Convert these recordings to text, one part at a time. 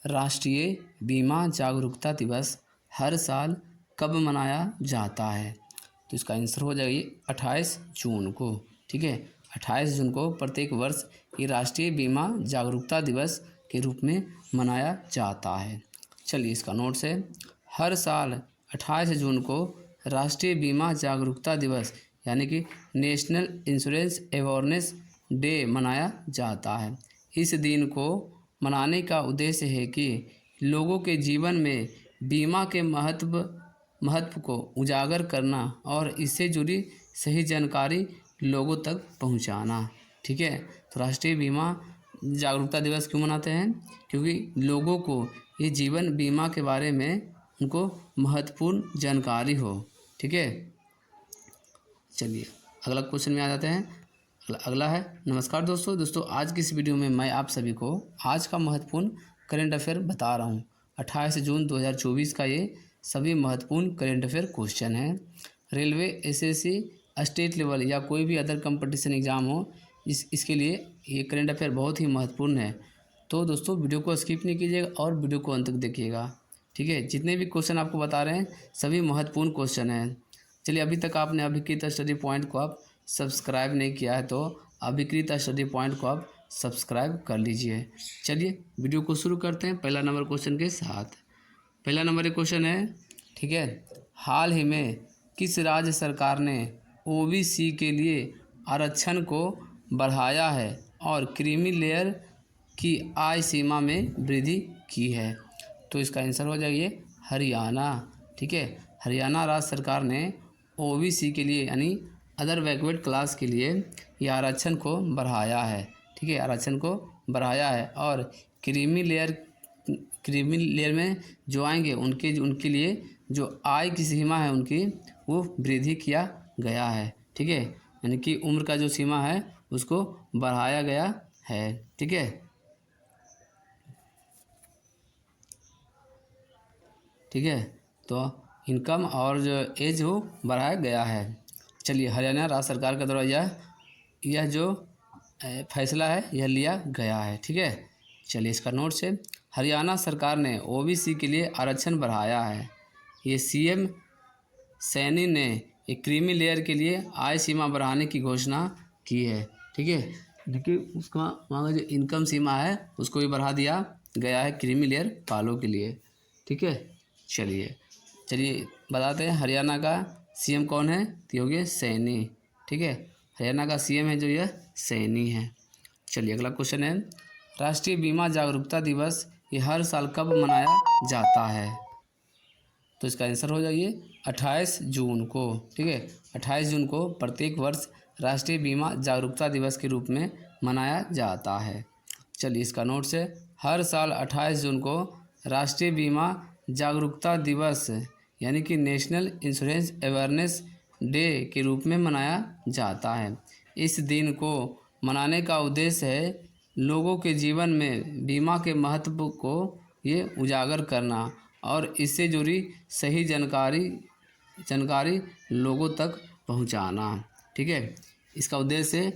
राष्ट्रीय बीमा जागरूकता दिवस हर साल कब मनाया जाता है? तो इसका आंसर हो जाएगा 28 जून को। ठीक है, 28 जून को प्रत्येक वर्ष ये राष्ट्रीय बीमा जागरूकता दिवस के रूप में मनाया जाता है। चलिए इसका नोट्स है, हर साल 28 जून को राष्ट्रीय बीमा जागरूकता दिवस यानी कि नेशनल इंश्योरेंस अवेयरनेस डे मनाया जाता है। इस दिन को मनाने का उद्देश्य है कि लोगों के जीवन में बीमा के महत्व को उजागर करना और इससे जुड़ी सही जानकारी लोगों तक पहुंचाना। ठीक है, तो राष्ट्रीय बीमा जागरूकता दिवस क्यों मनाते हैं? क्योंकि लोगों को ये जीवन बीमा के बारे में उनको महत्वपूर्ण जानकारी हो। ठीक है, चलिए अगला क्वेश्चन में आ जाते हैं। अगला है, नमस्कार दोस्तों आज की इस वीडियो में मैं आप सभी को आज का महत्वपूर्ण करंट अफेयर बता रहा हूँ। 28 जून 2024 का ये सभी महत्वपूर्ण करंट अफेयर क्वेश्चन है। रेलवे, एसएससी, स्टेट लेवल या कोई भी अदर कंपटीशन एग्ज़ाम हो, इसके लिए ये करंट अफेयर बहुत ही महत्वपूर्ण है। तो दोस्तों वीडियो को स्किप नहीं कीजिएगा और वीडियो को अंत तक देखिएगा। ठीक है, जितने भी क्वेश्चन आपको बता रहे हैं सभी महत्वपूर्ण क्वेश्चन हैं। चलिए, अभी तक आपने अभिकृत स्टडी पॉइंट को आप सब्सक्राइब नहीं किया है तो अभिकृत स्टडी पॉइंट को आप सब्सक्राइब कर लीजिए। चलिए वीडियो को शुरू करते हैं पहला नंबर क्वेश्चन के साथ। पहला नंबर एक क्वेश्चन है, ठीक है, हाल ही में किस राज्य सरकार ने ओबीसी के लिए आरक्षण को बढ़ाया है और क्रीमी लेयर की आय सीमा में वृद्धि की है? तो इसका आंसर हो जाएगा हरियाणा। ठीक है, हरियाणा राज्य सरकार ने ओबीसी के लिए यानी अदर बैकवर्ड क्लास के लिए ये आरक्षण को बढ़ाया है। ठीक है, आरक्षण को बढ़ाया है और क्रीमी लेयर में जो आएंगे उनके लिए जो आय की सीमा है उनकी वो वृद्धि किया गया है। ठीक है, यानी कि उम्र का जो सीमा है उसको बढ़ाया गया है। ठीक है, ठीक है, तो इनकम और जो एज वो बढ़ाया गया है। चलिए, हरियाणा राज्य सरकार के द्वारा यह जो फैसला है यह लिया गया है। ठीक है, चलिए इसका नोट से, हरियाणा सरकार ने ओबीसी के लिए आरक्षण बढ़ाया है। ये सीएम सैनी ने एक क्रीमी लेयर के लिए आय सीमा बढ़ाने की घोषणा की है। ठीक है, देखिए उसका वहाँ का जो इनकम सीमा है उसको भी बढ़ा दिया गया है क्रीमी लेयर वालों के लिए। ठीक है, चलिए बताते हैं हरियाणा का सीएम कौन है? तो हो गया सैनी। ठीक है, हरियाणा का सीएम है जो यह सैनी है। चलिए अगला क्वेश्चन है, राष्ट्रीय बीमा जागरूकता दिवस ये हर साल कब मनाया जाता है? तो इसका आंसर हो जाइए 28 जून को। ठीक है, 28 जून को प्रत्येक वर्ष राष्ट्रीय बीमा जागरूकता दिवस के रूप में मनाया जाता है। चलिए इसका नोट से, हर साल 28 जून को राष्ट्रीय बीमा जागरूकता दिवस यानी कि नेशनल इंश्योरेंस अवेयरनेस डे के रूप में मनाया जाता है। इस दिन को मनाने का उद्देश्य है लोगों के जीवन में बीमा के महत्व को ये उजागर करना और इससे जुड़ी सही जानकारी लोगों तक पहुंचाना। ठीक है, इसका उद्देश्य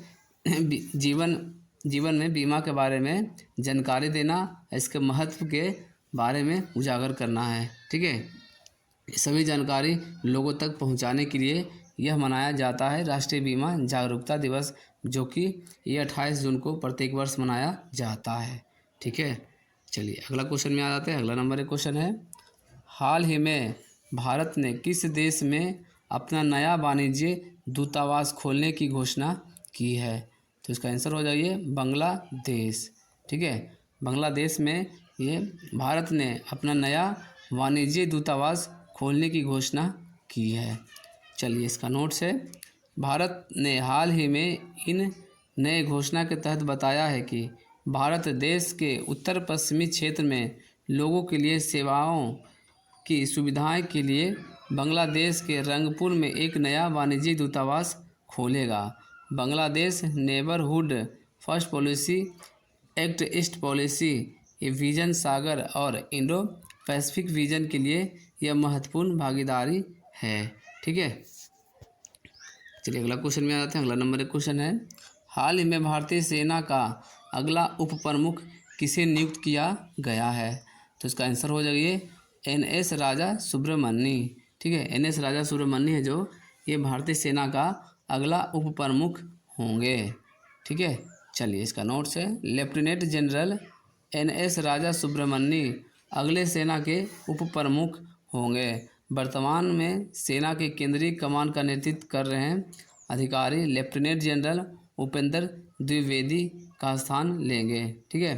जीवन में बीमा के बारे में जानकारी देना, इसके महत्व के बारे में उजागर करना है। ठीक है, सभी जानकारी लोगों तक पहुंचाने के लिए यह मनाया जाता है राष्ट्रीय बीमा जागरूकता दिवस, जो कि ये 28 जून को प्रत्येक वर्ष मनाया जाता है। ठीक है, चलिए अगला क्वेश्चन में आ जाते हैं। अगला नंबर एक क्वेश्चन है, हाल ही में भारत ने किस देश में अपना नया वाणिज्य दूतावास खोलने की घोषणा की है? तो इसका आंसर हो जाइए बांग्लादेश। ठीक है, बांग्लादेश में ये भारत ने अपना नया वाणिज्य दूतावास खोलने की घोषणा की है। चलिए इसका नोट्स है, भारत ने हाल ही में इन नए घोषणा के तहत बताया है कि भारत देश के उत्तर पश्चिमी क्षेत्र में लोगों के लिए सेवाओं की सुविधाएं के लिए बांग्लादेश के रंगपुर में एक नया वाणिज्य दूतावास खोलेगा। Bangladesh neighbourhood first policy, act east policy, ये विजन सागर और इंडो पैसिफिक विजन के लिए यह महत्वपूर्ण भागीदारी है। ठीक है, चलिए अगला क्वेश्चन में आते हैं। अगला नंबर एक क्वेश्चन है, हाल ही में भारतीय सेना का अगला उप प्रमुख किसे नियुक्त किया गया है? तो इसका आंसर हो जाएगी NS राजा सुब्रमण्य। ठीक है, NS राजा सुब्रमण्य है जो ये भारतीय सेना का अगला उप प्रमुख होंगे। ठीक है, चलिए इसका नोट्स है, लेफ्टिनेंट जनरल NS राजा सुब्रमण्य अगले सेना के उप प्रमुख होंगे। वर्तमान में सेना के केंद्रीय कमान का नेतृत्व कर रहे हैं अधिकारी लेफ्टिनेंट जनरल उपेंद्र द्विवेदी का स्थान लेंगे। ठीक है,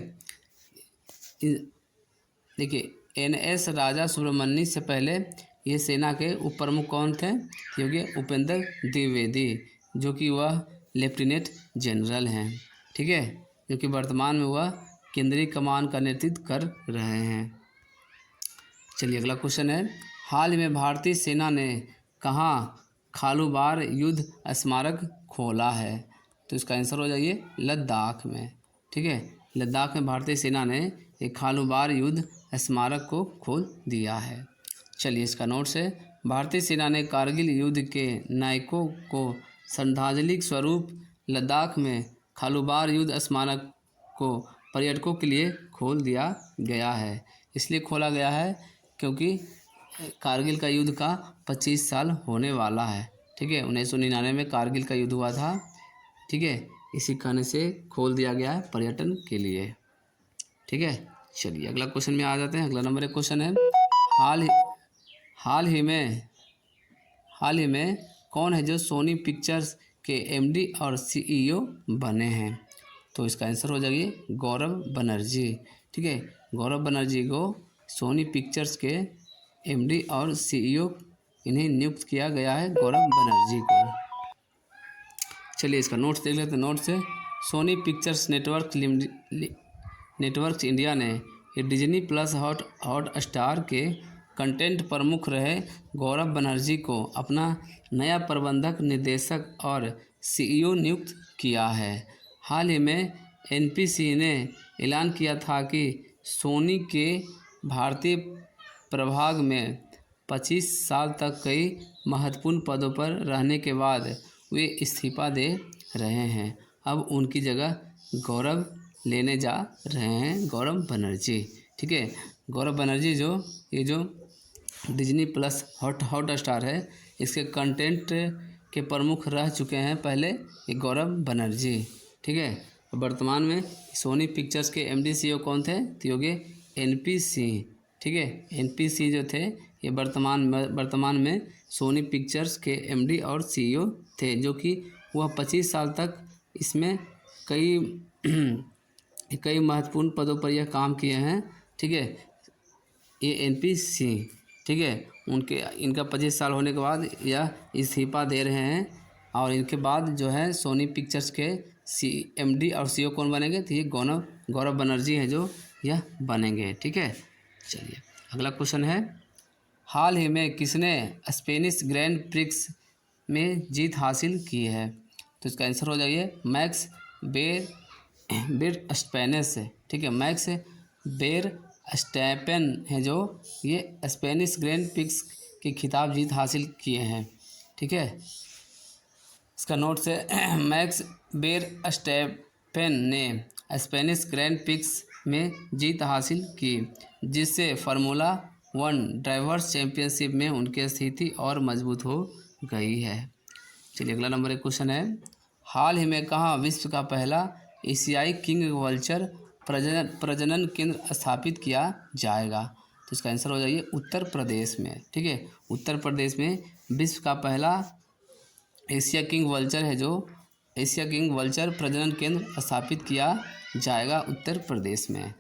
देखिए NS राजा सुब्रमण्य से पहले ये सेना के उप प्रमुख कौन थे, क्योंकि उपेंद्र द्विवेदी, जो कि वह लेफ्टिनेंट जनरल हैं। ठीक है, जो कि वर्तमान में वह केंद्रीय कमान का नेतृत्व कर रहे हैं। चलिए अगला क्वेश्चन है, हाल ही में भारतीय सेना ने कहाँ खालूबार युद्ध स्मारक खोला है? तो इसका आंसर हो जाइए लद्दाख में। ठीक है, लद्दाख में भारतीय सेना ने एक खालूबार युद्ध स्मारक को खोल दिया है। चलिए इसका नोट्स है, भारतीय सेना ने कारगिल युद्ध के नायकों को श्रद्धांजलि स्वरूप लद्दाख में खालूबार युद्ध स्मारक को पर्यटकों के लिए खोल दिया गया है। इसलिए खोला गया है क्योंकि कारगिल का युद्ध का 25 साल होने वाला है। ठीक है, 1999 में कारगिल का युद्ध हुआ था। ठीक है, इसी कारण से खोल दिया गया है पर्यटन के लिए। ठीक है, चलिए अगला क्वेश्चन में आ जाते हैं। अगला नंबर एक क्वेश्चन है, हाल ही में कौन है जो सोनी पिक्चर्स के MD और CEO बने हैं? तो इसका आंसर हो जाएगी गौरव बनर्जी। ठीक है, गौरव बनर्जी को सोनी पिक्चर्स के MD और CEO इन्हें नियुक्त किया गया है, गौरव बनर्जी को। चलिए इसका नोट्स देख लेते हैं। नोट्स है, सोनी पिक्चर्स नेटवर्क्स इंडिया ने ये डिज्नी प्लस हॉट स्टार के कंटेंट प्रमुख रहे गौरव बनर्जी को अपना नया प्रबंधक निर्देशक और CEO नियुक्त किया है। हाल ही में NPC ने ऐलान किया था कि सोनी के भारतीय प्रभाग में 25 साल तक कई महत्वपूर्ण पदों पर रहने के बाद वे इस्तीफा दे रहे हैं। अब उनकी जगह गौरव लेने जा रहे हैं, गौरव बनर्जी। ठीक है, गौरव बनर्जी जो डिज्नी प्लस हॉट स्टार है, इसके कंटेंट के प्रमुख रह चुके हैं पहले ये गौरव बनर्जी। ठीक है, वर्तमान में सोनी पिक्चर्स के MD CEO कौन थे? तो योगी NPC। ठीक है, NPC जो थे ये वर्तमान में सोनी पिक्चर्स के MD और CEO थे, जो कि वह 25 साल तक इसमें कई महत्वपूर्ण पदों पर यह काम किए हैं। ठीक है, ये NPC। ठीक है, इनका 25 साल होने के बाद यह इस्तीफा दे रहे हैं और इनके बाद जो है सोनी पिक्चर्स के MD और CEO कौन बनेंगे? तो ये गौरव बनर्जी हैं जो यह बनेंगे। ठीक है, चलिए अगला क्वेश्चन है, हाल ही में किसने स्पेनिश ग्रैंड प्रिक्स में जीत हासिल की है? तो इसका आंसर हो जाइए मैक्स वेरस्टैपेन से। ठीक है, मैक्स वेरस्टैपेन है जो ये स्पेनिश ग्रैंड प्रिक्स के खिताब जीत हासिल किए हैं। ठीक है, इसका नोट से मैक्स वेरस्टैपेन ने स्पेनिश ग्रैंड प्रिक्स में जीत हासिल की, जिससे फार्मूला 1 ड्राइवर्स चैंपियनशिप में उनकी स्थिति और मजबूत हो गई है। चलिए अगला नंबर एक क्वेश्चन है, हाल ही में कहाँ विश्व का पहला एशियाई किंग वल्चर प्रजनन केंद्र स्थापित किया जाएगा? तो इसका आंसर हो जाइए उत्तर प्रदेश में। ठीक है, उत्तर प्रदेश में विश्व का पहला एशिया किंग वल्चर प्रजनन केंद्र स्थापित किया जाएगा उत्तर प्रदेश में।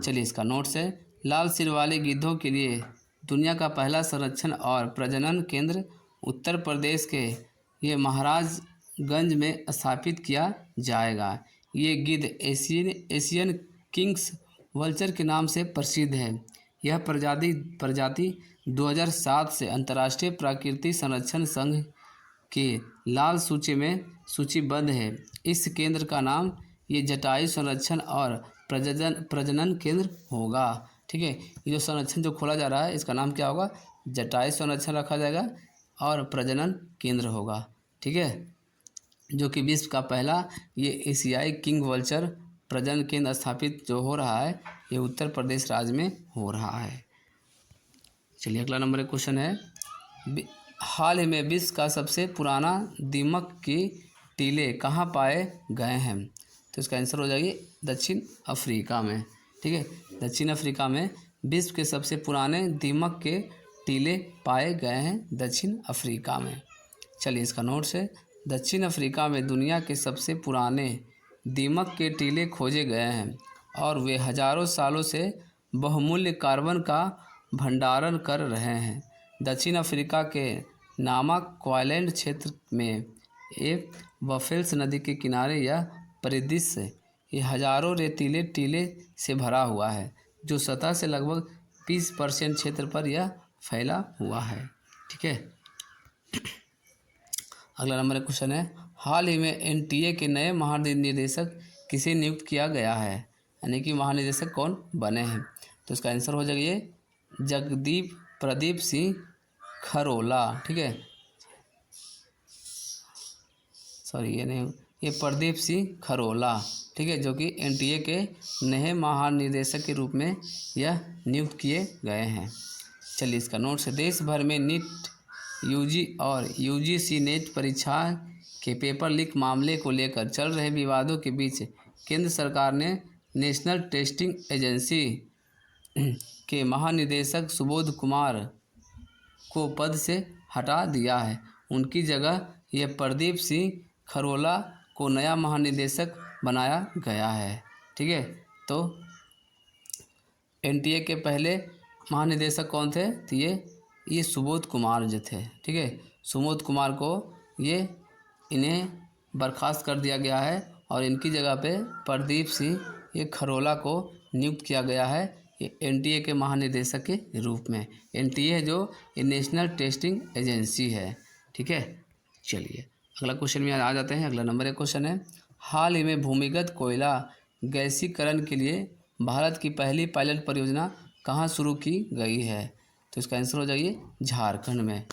चलिए इसका नोट्स है, लाल सिर वाले गिद्धों के लिए दुनिया का पहला संरक्षण और प्रजनन केंद्र उत्तर प्रदेश के ये महाराजगंज में स्थापित किया जाएगा। ये गिद्ध एशियन किंग्स वल्चर के नाम से प्रसिद्ध है। यह प्रजाति 2007 से अंतर्राष्ट्रीय प्राकृतिक संरक्षण संघ की लाल सूची में सूचीबद्ध है। इस केंद्र का नाम ये जटायु संरक्षण और प्रजनन केंद्र होगा। ठीक है, ये जो संरक्षण जो खोला जा रहा है इसका नाम क्या होगा? जटायु संरक्षण रखा जाएगा और प्रजनन केंद्र होगा। ठीक है, जो कि विश्व का पहला ये एशियाई किंग वल्चर प्रजनन केंद्र स्थापित जो हो रहा है ये उत्तर प्रदेश राज्य में हो रहा है। चलिए अगला नंबर क्वेश्चन है, हाल ही में विश्व का सबसे पुराना दीमक के टीले कहाँ पाए गए हैं? तो इसका आंसर हो जाएगी दक्षिण अफ्रीका में। ठीक है, दक्षिण अफ्रीका में विश्व के सबसे पुराने दीमक के टीले पाए गए हैं दक्षिण अफ्रीका में। चलिए इसका नोट्स है, दक्षिण अफ्रीका में दुनिया के सबसे पुराने दीमक के टीले खोजे गए हैं और वे हजारों सालों से बहुमूल्य कार्बन का भंडारण कर रहे हैं। दक्षिण अफ्रीका के नामाक्वालैंड क्षेत्र में एक बफेल्स नदी के किनारे यह परिदृश्य ये हजारों रेतीले टीले से भरा हुआ है, जो सतह से लगभग 20% क्षेत्र पर यह फैला हुआ है। ठीक है, अगला नंबर क्वेश्चन है, हाल ही में एनटीए के नए महानिदेशक किसे नियुक्त किया गया है? यानी कि महानिदेशक कौन बने हैं? तो इसका आंसर हो जाएगा ये जगदीप प्रदीप सिंह खरोला। ठीक है, सॉरी ये नहीं, ये प्रदीप सिंह खरोला। ठीक है, जो कि एनटीए के नए महानिदेशक के रूप में यह नियुक्त किए गए हैं। चलिए इसका नोट्स है, देश भर में नीट यूजी और यूजीसी नेट परीक्षा के पेपर लीक मामले को लेकर चल रहे विवादों के बीच केंद्र सरकार ने नेशनल टेस्टिंग एजेंसी के महानिदेशक सुबोध कुमार को पद से हटा दिया है। उनकी जगह यह प्रदीप सिंह खरोला को नया महानिदेशक बनाया गया है। ठीक है, तो एनटीए के पहले महानिदेशक कौन थे? तो ये सुबोध कुमार जो थे। ठीक है, सुबोध कुमार को इन्हें बर्खास्त कर दिया गया है और इनकी जगह पे प्रदीप सिंह ये खरोला को नियुक्त किया गया है ये एनटीए के महानिदेशक के रूप में। एनटीए जो ये नेशनल टेस्टिंग एजेंसी है। ठीक है, चलिए अगला क्वेश्चन में आ जाते हैं। अगला नंबर एक क्वेश्चन है, हाल ही में भूमिगत कोयला गैसीकरण के लिए भारत की पहली पायलट परियोजना कहाँ शुरू की गई है? तो इसका आंसर हो जाइए झारखंड में।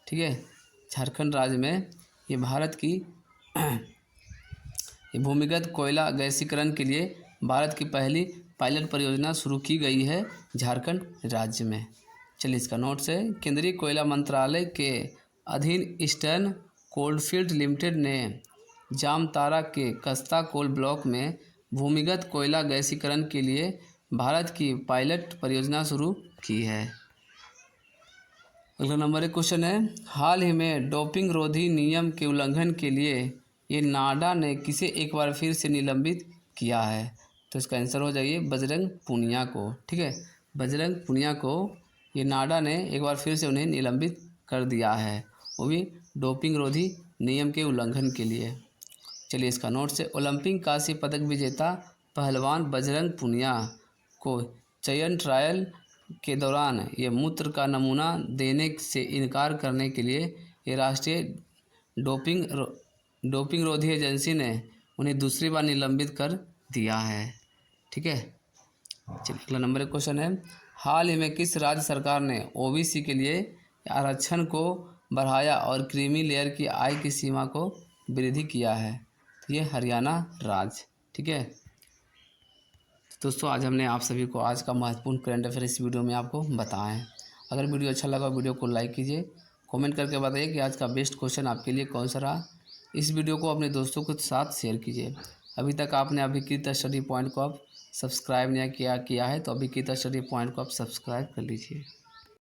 ठीक है, झारखंड राज्य में ये भारत की ये भूमिगत कोयला गैसीकरण के लिए भारत की पहली पायलट परियोजना शुरू की गई है झारखंड राज्य में। चलिए इसका नोट्स है, केंद्रीय कोयला मंत्रालय के अधीन ईस्टर्न कोलफील्ड लिमिटेड ने जामतारा के कस्ता कोल ब्लॉक में भूमिगत कोयला गैसीकरण के लिए भारत की पायलट परियोजना शुरू की है। अगला नंबर एक क्वेश्चन है, हाल ही में डोपिंग रोधी नियम के उल्लंघन के लिए ये नाडा ने किसे एक बार फिर से निलंबित किया है? तो इसका आंसर हो जाइए बजरंग पूनिया को। ठीक है, बजरंग पूनिया को ये नाडा ने एक बार फिर से उन्हें निलंबित कर दिया है, वो भी डोपिंग रोधी नियम के उल्लंघन के लिए। चलिए इसका नोट से, ओलंपिक कांस्य पदक विजेता पहलवान बजरंग पूनिया को चयन ट्रायल के दौरान ये मूत्र का नमूना देने से इनकार करने के लिए ये राष्ट्रीय डोपिंग रोधी एजेंसी ने उन्हें दूसरी बार निलंबित कर दिया है। ठीक है, चलिए अगला नंबर एक क्वेश्चन है, हाल ही में किस राज्य सरकार ने ओबीसी के लिए आरक्षण को बढ़ाया और क्रीमी लेयर की आय की सीमा को वृद्धि किया है? ये हरियाणा राज्य। ठीक है दोस्तों, आज हमने आप सभी को आज का महत्वपूर्ण करंट अफेयर इस वीडियो में आपको बताएं। अगर वीडियो अच्छा लगा वीडियो को लाइक कीजिए, कमेंट करके बताइए कि आज का बेस्ट क्वेश्चन आपके लिए कौन सा रहा। इस वीडियो को अपने दोस्तों के साथ शेयर कीजिए। अभी तक आपने अभिकृत स्टडी पॉइंट को आप सब्सक्राइब नहीं किया है तो अभिकृत स्टडी पॉइंट को आप सब्सक्राइब कर लीजिए।